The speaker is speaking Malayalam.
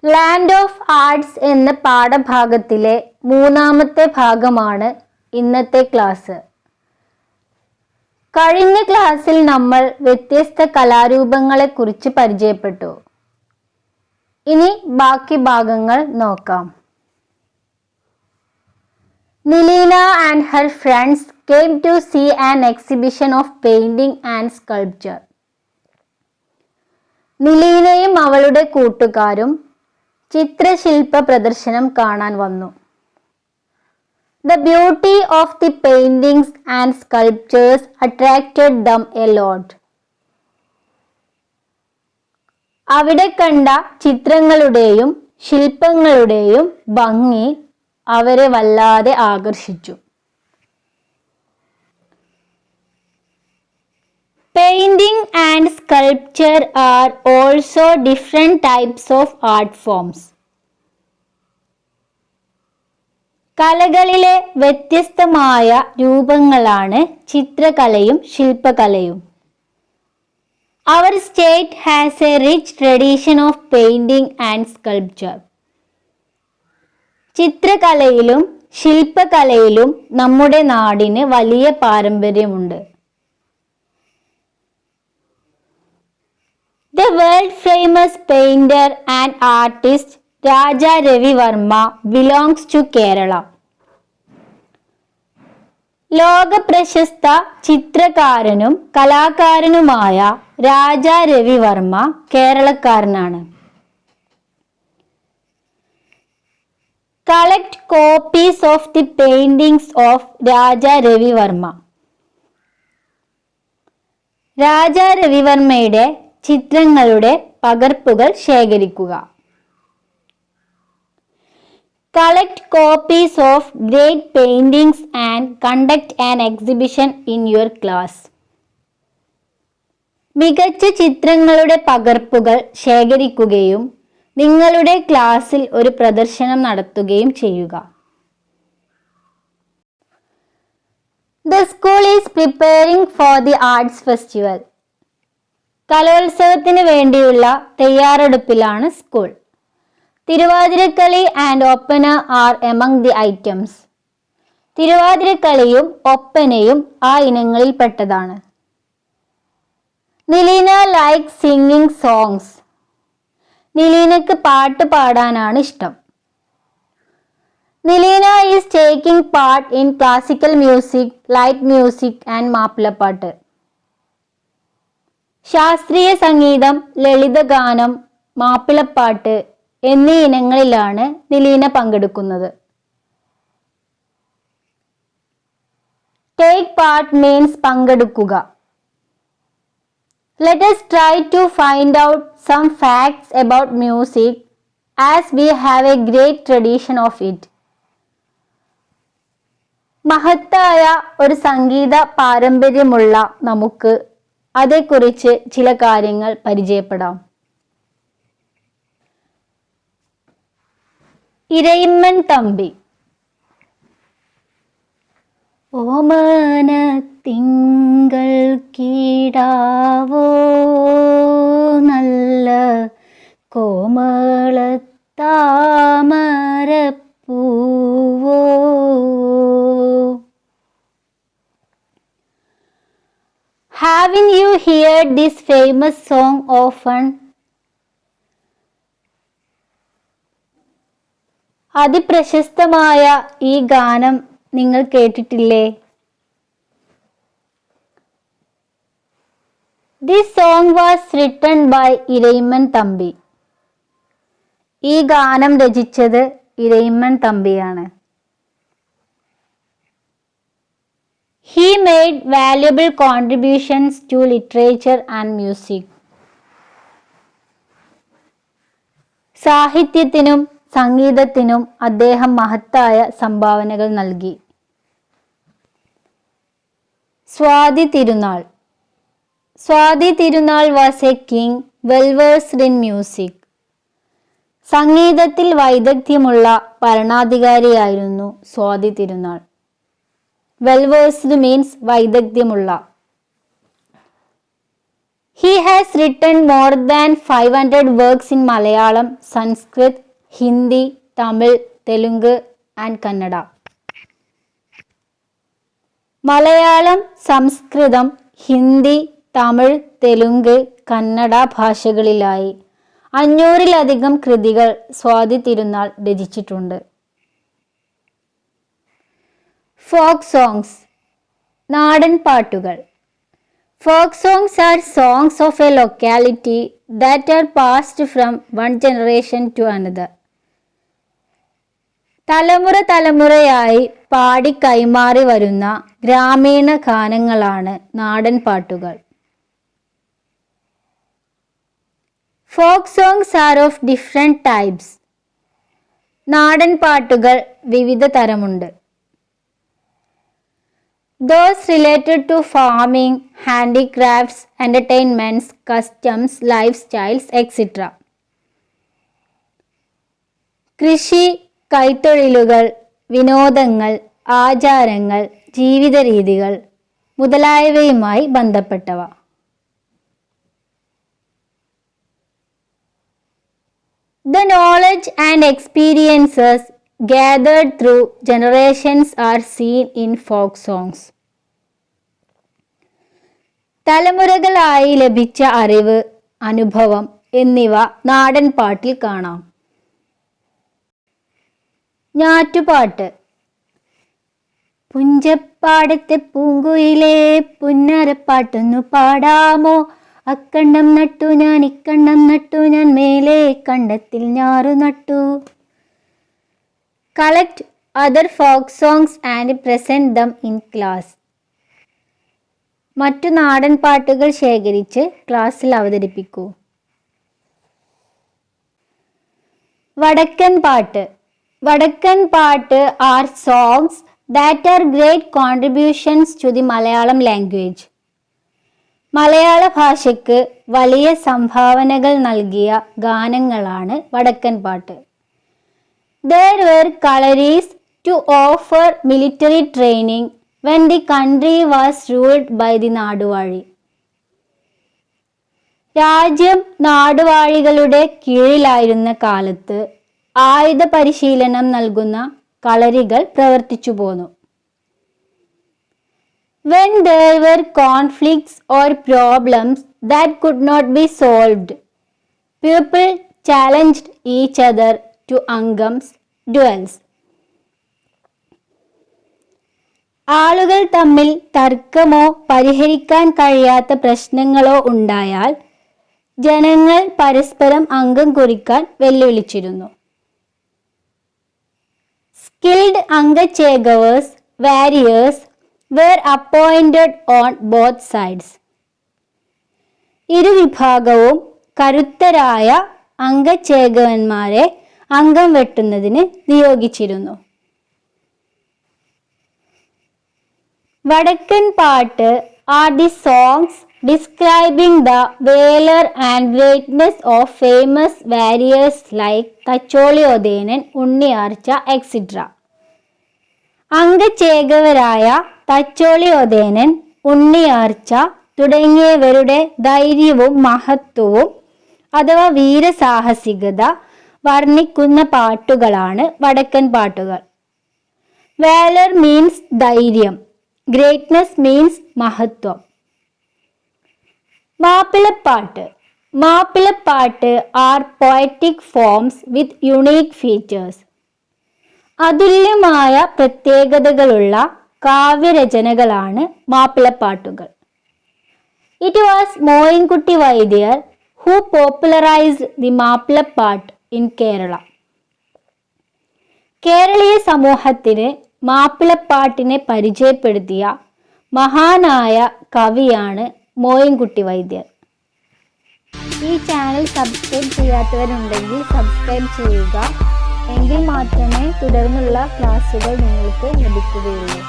ലാൻഡ് ഓഫ് ആർട്സ് എന്ന പാഠഭാഗത്തിലെ മൂന്നാമത്തെ ഭാഗമാണ് ഇന്നത്തെ ക്ലാസ്. കഴിഞ്ഞ ക്ലാസ്സിൽ നമ്മൾ വ്യത്യസ്ത കലാരൂപങ്ങളെക്കുറിച്ച് പരിചയപ്പെട്ടു. ഇനി ബാക്കി ഭാഗങ്ങൾ നോക്കാം. Nileena and her friends came to see an exhibition of painting and sculpture. നിലീനയും അവളുടെ കൂട്ടുകാരും ചിത്രശില്പ പ്രദർശനം കാണാൻ വന്നു. The beauty of the paintings and sculptures attracted them a lot. അവിടെ കണ്ട ചിത്രങ്ങളുടെയും ശില്പങ്ങളുടെയും ഭംഗി അവരെ വല്ലാതെ ആകർഷിച്ചു. Painting and sculpture are also different types of art forms. കലകളിലെ വ്യത്യസ്തമായ രൂപങ്ങളാണ് ചിത്രകലയും ശില്പകലയും. Our state has a rich tradition of painting and sculpture. ചിത്രകലയിലും ശില്പകലയിലും നമ്മുടെ നാടിന് വലിയ പാരമ്പര്യമുണ്ട്. The world famous painter and artist Raja Ravi Verma belongs to Kerala. ലോക പ്രശസ്ത ചിത്രകാരനും കലാകാരനുമായ രാജ Ravi Varma കേരളക്കാരനാണ്. Collect copies of the paintings of Raja Ravi Verma. രാജ രവിവർമ്മയുടെ ചിത്രങ്ങളുടെ പകർപ്പുകൾ ശേഖരിക്കുക. Collect copies of great paintings and conduct an exhibition in your class. മികച്ച ചിത്രങ്ങളുടെ പകർപ്പുകൾ ശേഖരിക്കുകയും നിങ്ങളുടെ ക്ലാസ്സിൽ ഒരു പ്രദർശനം നടത്തുകയും ചെയ്യുക. The school is preparing for the arts festival. കലോത്സവത്തിന് വേണ്ടിയുള്ള തയ്യാറെടുപ്പിലാണ് school. Thiruvathirakali and Oppana are among the items. തിരുവാതിരക്കളിയും ഒപ്പനയും ആ ഇനങ്ങളിൽപ്പെട്ടതാണ്. Nileena like singing songs. നിലീനക്ക് പാട്ട് പാടാനാണ് ഇഷ്ടം. Nileena is taking part in classical music, light music and Mappilappattu. ശാസ്ത്രീയ സംഗീതം, ലളിതഗാനം, മാപ്പിളപ്പാട്ട് എന്നീ ഇനങ്ങളിലാണ് നിലീന പങ്കെടുക്കുന്നത്. ടേക്ക് പാർട്ട് മീൻസ് പങ്കെടുക്കുക. Let us try to find out some facts about music as we have a great tradition of it. മഹത്തായ ഒരു സംഗീത പാരമ്പര്യമുള്ള നമുക്ക് അതേക്കുറിച്ച് ചില കാര്യങ്ങൾ പരിചയപ്പെടാം. ഇരയിമ്മൻ തമ്പി. ഓമനത്തിങ്കൾ കീടാവോ നല്ല കോമളത്താമരപ്പൂവോ. Haven't you heard this famous song often? അതിപ്രശസ്തമായ ഈ ഗാനം നിങ്ങൾ കേട്ടിട്ടില്ലേ? This song was written by Irayimman Thampi. ഈ ഗാനം രചിച്ചത് Irayimman തമ്പിയാണ്. He made valuable contributions to literature and music. സാഹിത്യത്തിനും സംഗീതത്തിനും അദ്ദേഹം മഹത്തായ സംഭാവനകൾ നൽകി. Swathi Thirunal. Swathi Thirunal was a king well versed in music. സംഗീതത്തിൽ വൈദഗ്ധ്യമുള്ള ഭരണാധികാരിയായിരുന്നു Swathi Thirunal. Well versed means വൈദഗ്ധ്യമുള്ള. He has written more than 500 works in Malayalam, Sanskrit, Hindi, Tamil, Telugu and Kannada. Malayalam, Sanskrit, Hindi, Tamil, Telugu, Kannada ഭാഷകളിലായി 500-ലധികം കൃതികൾ സ്വാതി തിരുനാൾ രചിച്ചിട്ടുണ്ട്. ഫോക്ക് സോങ്സ്, നാടൻ പാട്ടുകൾ. Folk songs are songs of a locality that are passed from one generation to another. തലമുറയായി പാടി കൈമാറി വരുന്ന ഗ്രാമീണ ഗാനങ്ങളാണ് നാടൻ പാട്ടുകൾ. Folk songs are of different types. നാടൻ പാട്ടുകൾ വിവിധ തരമുണ്ട്. Those related to farming, handicrafts, entertainments, customs, lifestyles, etc. കൃഷി, കൈത്തൊഴിലുകൾ, വിനോദങ്ങൾ, ആചാരങ്ങൾ, ജീവിത രീതികൾ മുതലായവയുമായി ബന്ധപ്പെട്ടവ. The knowledge and experiences gathered through generations are seen in folk songs. തലമുറകളായി ലഭിച്ച അറിവ്, അനുഭവം എന്നിവ നാടൻ പാട്ടിൽ കാണാം. ഞാറ്റുപാട്ട്. പുഞ്ചപ്പാടത്തെ പൂങ്കുയിലേ പുന്നരപ്പാട്ടൊന്നു പാടാമോ, അക്കണ്ണം നട്ടു ഞാൻ ഇക്കണ്ണം നട്ടു ഞാൻ മേലെ കണ്ടത്തിൽ ഞാറു നട്ടു. Collect other folk songs and present them in class. മറ്റു നാടൻ പാട്ടുകൾ ശേഖരിച്ച് ക്ലാസ്സിൽ അവതരിപ്പിക്കൂ. വടക്കൻ പാട്ട്. വടക്കൻ പാട്ട് are songs that are great contributions to the Malayalam language. മലയാള ഭാഷയ്ക്ക് വലിയ സംഭാവനകൾ നൽകിയ ഗാനങ്ങളാണ് വടക്കൻ പാട്ട്. There were collieries to offer military training when the country was ruled by the നാടുവാഴി. രാജ്യം നാടുവാഴികളുടെ കീഴിലായിരുന്ന കാലത്ത് ആയുധ പരിശീലനം നൽകുന്ന കളരികൾ പ്രവർത്തിച്ചു പോന്നു. When there were conflicts or problems that could not be solved, people challenged each other to അംഗംസ് duels. ആളുകൾ തമ്മിൽ തർക്കമോ പരിഹരിക്കാൻ കഴിയാത്ത പ്രശ്നങ്ങളോ ഉണ്ടായാൽ ജനങ്ങൾ പരസ്പരം അംഗം കുറിക്കാൻ വെല്ലുവിളിച്ചിരുന്നു. Skilled Angachekavars warriors were appointed on both sides. ഇരുവിഭാഗവും കരുത്തരായ അംഗചേകവന്മാരെ അംഗം വെട്ടുന്നതിന് നിയോഗിച്ചിരുന്നു. വടക്കൻ പാട്ട് are the songs describing the valor and greatness of famous warriors like Thacholi Othenan, Unniyarcha etc. അംഗചേകവരായ Thacholi Othenan, Unniyarcha തുടങ്ങിയവരുടെ ധൈര്യവും മഹത്വവും അഥവാ വീരസാഹസികത വർണ്ണിക്കുന്ന പാട്ടുകളാണ് വടക്കൻ പാട്ടുകൾ. വാലർ മീൻസ് ധൈര്യം, ഗ്രേറ്റ്നസ് മീൻസ് മഹത്വം. Mappilappattu. Mappilappattu are poetic forms with unique features. അതുല്യമായ പ്രത്യേകതകളുള്ള കാവ്യരചനകളാണ് മാപ്പിളപ്പാട്ടുകൾ. It was Moyinkutty Vaidyar who popularized the മാപ്പിളപ്പാട്ട് in Kerala. കേരളീയ സമൂഹത്തിന് മാപ്പിളപ്പാട്ടിനെ പരിചയപ്പെടുത്തിയ മഹാനായ കവിയാണ് മോയിൻകുട്ടി വൈദ്യർ. ഈ ചാനൽ സബ്സ്ക്രൈബ് ചെയ്യാത്തവരുണ്ടെങ്കിൽ സബ്സ്ക്രൈബ് ചെയ്യുക. എങ്കിൽ മാത്രമേ തുടർന്നുള്ള ക്ലാസ്സുകൾ നിങ്ങൾക്ക് ലഭിക്കുകയുള്ളൂ.